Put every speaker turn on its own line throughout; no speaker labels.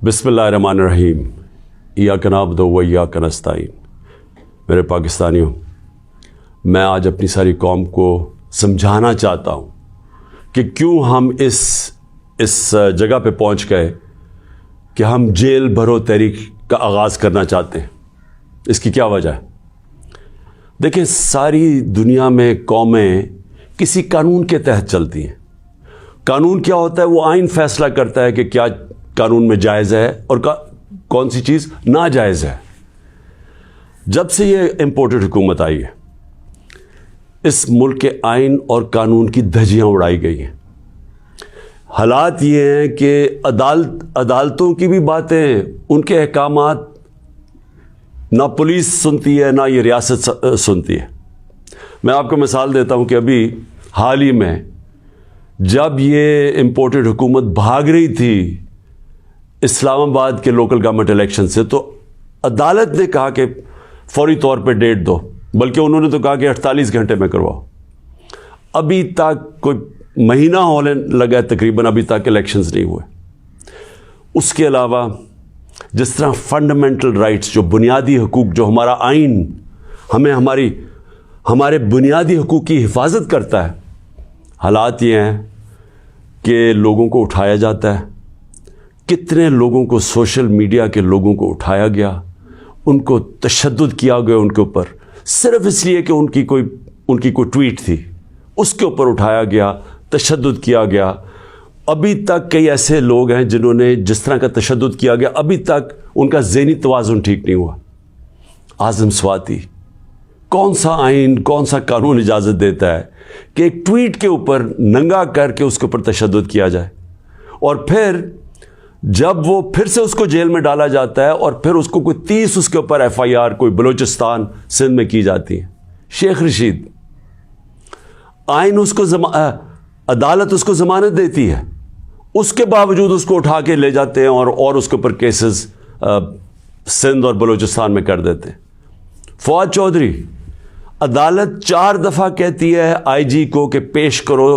بسم اللہ الرحمن الرحیم ایاک نعبد و ایاک نستعین۔ میرے پاکستانیوں، میں آج اپنی ساری قوم کو سمجھانا چاہتا ہوں کہ کیوں ہم اس جگہ پہ پہنچ گئے کہ ہم جیل بھرو تحریک کا آغاز کرنا چاہتے ہیں۔ اس کی کیا وجہ ہے؟ دیکھیں، ساری دنیا میں قومیں کسی قانون کے تحت چلتی ہیں۔ قانون کیا ہوتا ہے؟ وہ آئین فیصلہ کرتا ہے کہ کیا قانون میں جائز ہے اور کون سی چیز ناجائز ہے۔ جب سے یہ امپورٹڈ حکومت آئی ہے، اس ملک کے آئین اور قانون کی دھجیاں اڑائی گئی ہیں۔ حالات یہ ہیں کہ عدالتوں کی بھی باتیں، ان کے احکامات نہ پولیس سنتی ہے نہ یہ ریاست سنتی ہے۔ میں آپ کو مثال دیتا ہوں کہ ابھی حال ہی میں جب یہ امپورٹڈ حکومت بھاگ رہی تھی اسلام آباد کے لوکل گورنمنٹ الیکشن سے، تو عدالت نے کہا کہ فوری طور پہ ڈیٹ دو، بلکہ انہوں نے تو کہا کہ 48 گھنٹے میں کرواؤ۔ ابھی تک کوئی مہینہ ہونے لگا ہے تقریباً، ابھی تک الیکشنز نہیں ہوئے۔ اس کے علاوہ جس طرح فنڈامنٹل رائٹس، جو بنیادی حقوق، جو ہمارا آئین ہمیں ہمارے بنیادی حقوق کی حفاظت کرتا ہے، حالات یہ ہیں کہ لوگوں کو اٹھایا جاتا ہے۔ کتنے لوگوں کو، سوشل میڈیا کے لوگوں کو اٹھایا گیا، ان کو تشدد کیا گیا ان کے اوپر، صرف اس لیے کہ ان کی کوئی ٹویٹ تھی، اس کے اوپر اٹھایا گیا، تشدد کیا گیا۔ ابھی تک کئی ایسے لوگ ہیں جنہوں نے جس طرح کا تشدد کیا گیا، ابھی تک ان کا ذہنی توازن ٹھیک نہیں ہوا۔ اعظم سواتی، کون سا آئین، کون سا قانون اجازت دیتا ہے کہ ایک ٹویٹ کے اوپر ننگا کر کے اس کے اوپر تشدد کیا جائے، اور پھر جب وہ پھر سے اس کو جیل میں ڈالا جاتا ہے اور پھر اس کو کوئی 30 اس کے اوپر FIR کوئی بلوچستان سندھ میں کی جاتی ہے۔ شیخ رشید، آئین اس کو عدالت اس کو ضمانت دیتی ہے، اس کے باوجود اس کو اٹھا کے لے جاتے ہیں اور اس کے اوپر کیسز سندھ اور بلوچستان میں کر دیتے ہیں۔ فواد چودھری، عدالت 4 دفعہ کہتی ہے IG کو کہ پیش کرو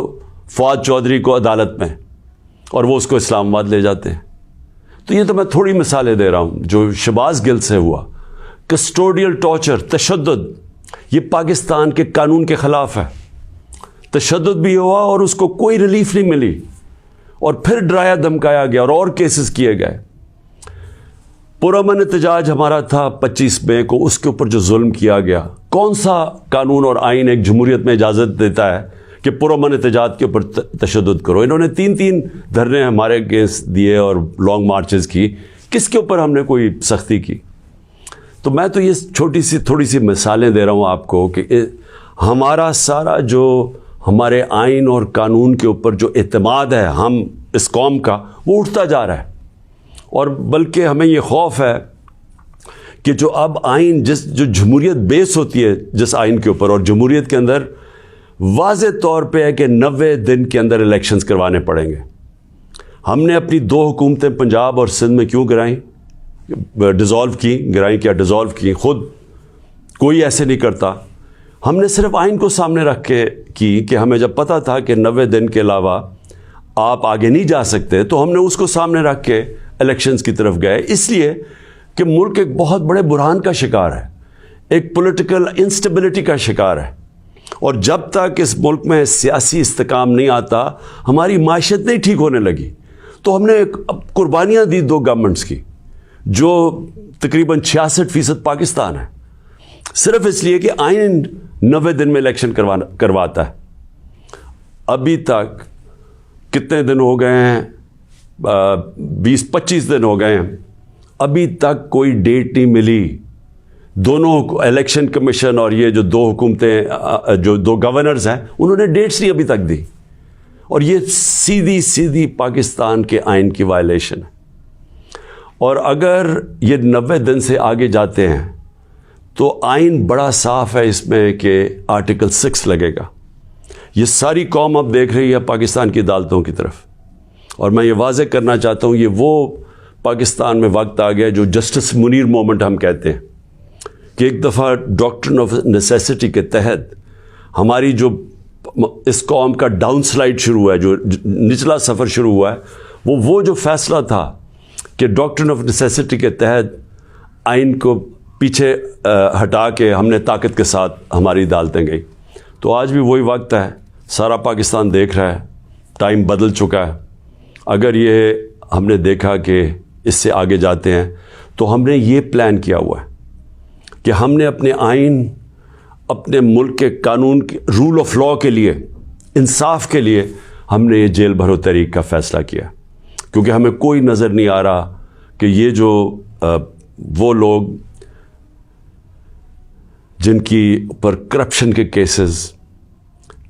فواد چودھری کو عدالت میں، اور وہ اس کو اسلام آباد لے جاتے ہیں۔ تو یہ تو میں تھوڑی مثالیں دے رہا ہوں جو شہباز گل سے ہوا۔ کسٹوڈیل ٹارچر، تشدد، یہ پاکستان کے قانون کے خلاف ہے۔ تشدد بھی ہوا اور اس کو کوئی ریلیف نہیں ملی، اور پھر ڈرایا دھمکایا گیا اور کیسز کیے گئے۔ پرامن احتجاج ہمارا تھا 25 مئی کو، اس کے اوپر جو ظلم کیا گیا، کون سا قانون اور آئین ایک جمہوریت میں اجازت دیتا ہے کہ پرامن احتجاج کے اوپر تشدد کرو؟ انہوں نے 3 دھرنے ہمارے اگینسٹ دیے اور لانگ مارچز کی، کس کے اوپر ہم نے کوئی سختی کی؟ تو میں تو یہ تھوڑی سی مثالیں دے رہا ہوں آپ کو کہ ہمارا سارا جو ہمارے آئین اور قانون کے اوپر جو اعتماد ہے ہم اس قوم کا، وہ اٹھتا جا رہا ہے۔ اور بلکہ ہمیں یہ خوف ہے کہ جو اب آئین جو جمہوریت بیس ہوتی ہے جس آئین کے اوپر، اور جمہوریت کے اندر واضح طور پہ ہے کہ 90 دن کے اندر الیکشنز کروانے پڑیں گے۔ ہم نے اپنی 2 حکومتیں پنجاب اور سندھ میں کیوں گرائیں؟ گرائیں کیا ڈیزالو کی؟ خود کوئی ایسے نہیں کرتا۔ ہم نے صرف آئین کو سامنے رکھ کے کی کہ ہمیں جب پتہ تھا کہ 90 دن کے علاوہ آپ آگے نہیں جا سکتے، تو ہم نے اس کو سامنے رکھ کے الیکشنز کی طرف گئے، اس لیے کہ ملک ایک بہت بڑے بحران کا شکار ہے، ایک پولیٹیکل انسٹیبلٹی کا شکار ہے، اور جب تک اس ملک میں سیاسی استحکام نہیں آتا، ہماری معیشت نہیں ٹھیک ہونے لگی۔ تو ہم نے قربانیاں دی 2 گورنمنٹس کی، جو تقریباً 66% پاکستان ہے، صرف اس لیے کہ آئین 90 دن میں الیکشن کرواتا ہے۔ ابھی تک کتنے دن ہو گئے ہیں؟ 20-25 دن ہو گئے ہیں، ابھی تک کوئی ڈیٹ نہیں ملی۔ دونوں الیکشن کمیشن اور یہ جو 2 حکومتیں، جو 2 گورنرز ہیں، انہوں نے ڈیٹس نہیں ابھی تک دی، اور یہ سیدھی پاکستان کے آئین کی وائلیشن ہے۔ اور اگر یہ 90 دن سے آگے جاتے ہیں تو آئین بڑا صاف ہے اس میں کہ آرٹیکل 6 لگے گا۔ یہ ساری قوم اب دیکھ رہی ہے پاکستان کی عدالتوں کی طرف، اور میں یہ واضح کرنا چاہتا ہوں، یہ وہ پاکستان میں وقت آ گیا جو جسٹس منیر مومنٹ ہم کہتے ہیں، کہ ایک دفعہ ڈاکٹرن آف نیسیسٹی کے تحت ہماری جو اس قوم کا ڈاؤن سلائڈ شروع ہوا ہے، جو نچلا سفر شروع ہوا ہے، وہ جو فیصلہ تھا کہ ڈاکٹرن آف نیسیسٹی کے تحت آئین کو پیچھے ہٹا کے ہم نے طاقت کے ساتھ ہماری عدالتیں گئی. تو آج بھی وہی وقت ہے, سارا پاکستان دیکھ رہا ہے, ٹائم بدل چکا ہے. اگر یہ ہم نے دیکھا کہ اس سے آگے جاتے ہیں تو ہم نے یہ پلان کیا ہوا ہے کہ ہم نے اپنے آئین, اپنے ملک کے قانون کے رول آف لاء کے لیے, انصاف کے لیے ہم نے یہ جیل بھرو تحریک کا فیصلہ کیا, کیونکہ ہمیں کوئی نظر نہیں آ رہا کہ یہ جو وہ لوگ جن کی پر کرپشن کے کیسز,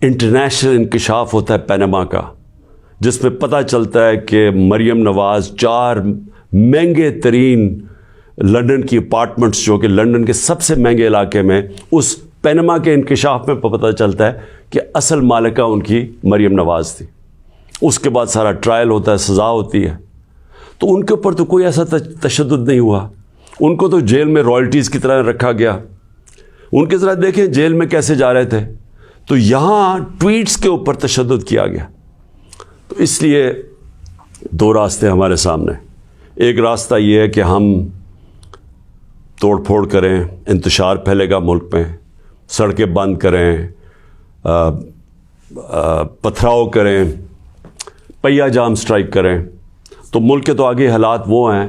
انٹرنیشنل انکشاف ہوتا ہے پینما کا, جس میں پتہ چلتا ہے کہ مریم نواز 4 مہنگے ترین لنڈن کی اپارٹمنٹس, جو کہ لنڈن کے سب سے مہنگے علاقے میں, اس پینما کے انکشاف میں پتہ چلتا ہے کہ اصل مالکہ ان کی مریم نواز تھی. اس کے بعد سارا ٹرائل ہوتا ہے, سزا ہوتی ہے. تو ان کے اوپر تو کوئی ایسا تشدد نہیں ہوا, ان کو تو جیل میں رائلٹیز کی طرح رکھا گیا. ان کے ذرا دیکھیں جیل میں کیسے جا رہے تھے. تو یہاں ٹویٹس کے اوپر تشدد کیا گیا. تو اس لیے 2 راستے ہمارے سامنے. ایک راستہ یہ ہے کہ ہم توڑ پھوڑ کریں, انتشار پھیلے گا ملک میں, سڑکیں بند کریں, پتھراؤ کریں, پہیہ جام سٹرائک کریں. تو ملک کے تو آگے حالات وہ ہیں,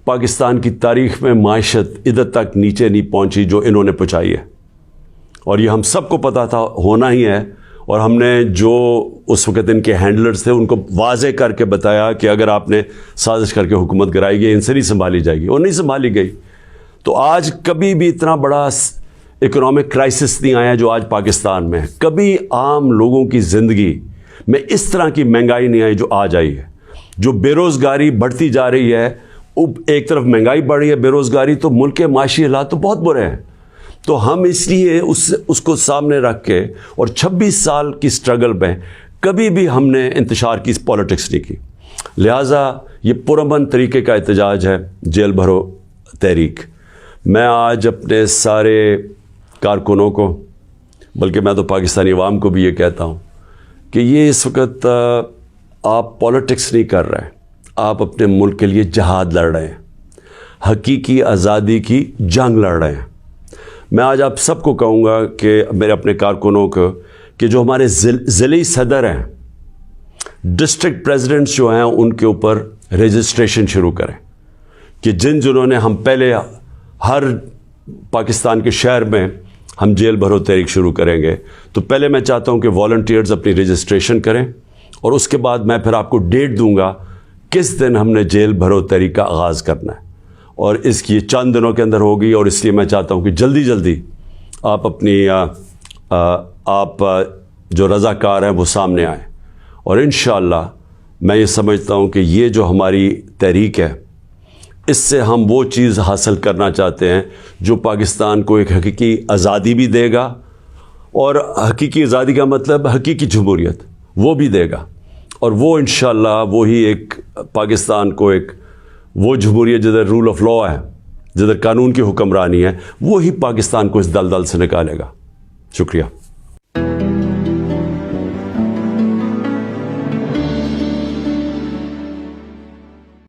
پاکستان کی تاریخ میں معیشت ادھر تک نیچے نہیں پہنچی جو انہوں نے پہنچائی ہے, اور یہ ہم سب کو پتہ تھا ہونا ہی ہے. اور ہم نے جو اس وقت ان کے ہینڈلرز تھے ان کو واضح کر کے بتایا کہ اگر آپ نے سازش کر کے حکومت گرائی گئی, ان سے نہیں سنبھالی جائے گی, اور نہیں سنبھالی گئی. تو آج کبھی بھی اتنا بڑا اکنامک کرائسس نہیں آیا جو آج پاکستان میں ہے. کبھی عام لوگوں کی زندگی میں اس طرح کی مہنگائی نہیں آئی جو آج آئی ہے. جو بے روزگاری بڑھتی جا رہی ہے, ایک طرف مہنگائی بڑھ رہی ہے, بے روزگاری, تو ملک کے معاشی حالات تو بہت برے ہیں. تو ہم اس لیے اس کو سامنے رکھ کے, اور 26 سال کی سٹرگل میں کبھی بھی ہم نے انتشار کی پالیٹکس نہیں کی. لہٰذا یہ پرامن طریقے کا احتجاج ہے جیل بھرو تحریک. میں آج اپنے سارے کارکنوں کو, بلکہ میں تو پاکستانی عوام کو بھی یہ کہتا ہوں کہ یہ اس وقت آپ پالیٹکس نہیں کر رہے ہیں, آپ اپنے ملک کے لیے جہاد لڑ رہے ہیں, حقیقی آزادی کی جنگ لڑ رہے ہیں. میں آج آپ سب کو کہوں گا کہ میرے اپنے کارکنوں کو کہ جو ہمارے ضلعی صدر ہیں, ڈسٹرکٹ پریزیڈنٹس جو ہیں, ان کے اوپر رجسٹریشن شروع کریں کہ جنہوں نے ہم پہلے ہر پاکستان کے شہر میں ہم جیل بھرو تحریک شروع کریں گے. تو پہلے میں چاہتا ہوں کہ والنٹیئرز اپنی رجسٹریشن کریں, اور اس کے بعد میں پھر آپ کو ڈیٹ دوں گا کس دن ہم نے جیل بھرو تحریک کا آغاز کرنا ہے, اور اس کی چند دنوں کے اندر ہوگی. اور اس لیے میں چاہتا ہوں کہ جلدی جلدی آپ اپنی آپ جو رضاکار ہیں وہ سامنے آئیں. اور انشاءاللہ میں یہ سمجھتا ہوں کہ یہ جو ہماری تحریک ہے, اس سے ہم وہ چیز حاصل کرنا چاہتے ہیں جو پاکستان کو ایک حقیقی آزادی بھی دے گا, اور حقیقی آزادی کا مطلب حقیقی جمہوریت وہ بھی دے گا. اور وہ انشاءاللہ وہی ایک پاکستان کو ایک وہ جمہوریت جدھر رول آف لاء ہے, جدھر قانون کی حکمرانی ہے, وہی پاکستان کو اس دلدل سے نکالے گا. شکریہ.